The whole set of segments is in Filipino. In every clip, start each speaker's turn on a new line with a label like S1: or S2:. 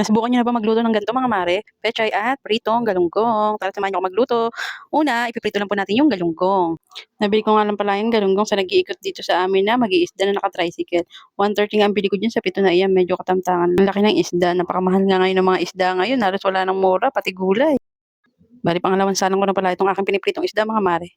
S1: Nasubukan niyo na ba magluto ng ganito mga mare? Pechay at pritong galunggong. Tara samahan niyo ako magluto. Una, ipiprito lang po natin yung galunggong. Nabili ko nga lang pala yung galunggong sa nag-iikot dito sa amin na mag-iisda na naka-tricycle. 130 nga ang bili ko dyan sa pito na iyan. Medyo katamtangan. Ang laki ng isda. Napakamahal nga ngayon ng mga isda ngayon. Halos wala nang mura, pati gulay. Bali pangalawan sana ko na pala itong aking pinipritong isda mga mare.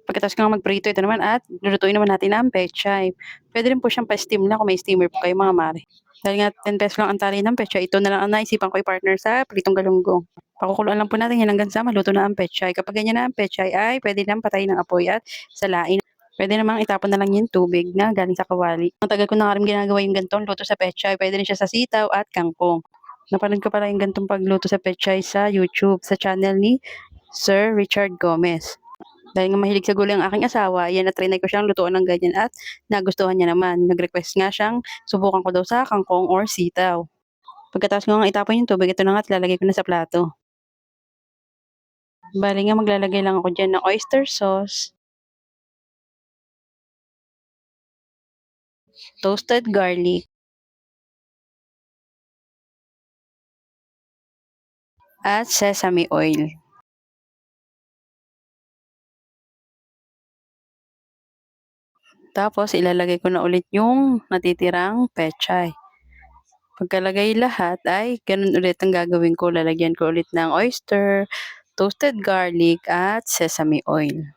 S1: Pagkatapos ko nga magprito, ito naman at lulutuin naman natin ang pechay. Pwede rin po siyang pa-steam na kung may steamer po kayo mga mare. Dahil nga 10 pesos lang ang tali ng pechay, ito na lang ang naisipan ko i-partner sa pritong galunggong. Pakukuluan lang po natin yan hanggang sa maluto na ang pechay. Kapag ganyan na ang pechay ay pwede lang patayin ng apoy at salain. Pwede namang itapon na lang yung tubig na galing sa kawali. Ang tagal ko na nga rin ginagawa yung gantong luto sa pechay. Pwede rin siya sa sitaw at kangkong. Napanood ko pala yung gantong pagluto sa pechay sa YouTube, sa channel ni Sir Richard Gomez. Dahil nga mahilig sa gulay ang aking asawa, yan na-trinay ko siyang lutuan ng ganyan at nagustuhan niya naman. Nag-request nga siyang subukan ko daw sa kangkong or sitaw. Pagkatapos ko nga itapon yung tubig, ito na nga at lalagay ko na sa plato. Bali nga maglalagay lang ako dyan ng oyster sauce, toasted garlic, at sesame oil. Tapos ilalagay ko na ulit yung natitirang pechay. Pagkalagay lahat ay ganun ulit ang gagawin ko. Lalagyan ko ulit ng oyster, toasted garlic, at sesame oil.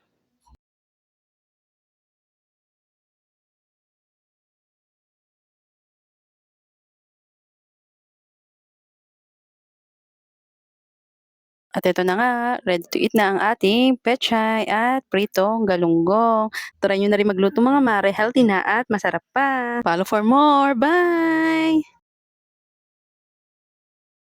S1: At ito na nga, ready to eat na ang ating pechay at pritong galunggong. Try nyo na rin magluto mga mare, healthy na at masarap pa. Follow for more. Bye!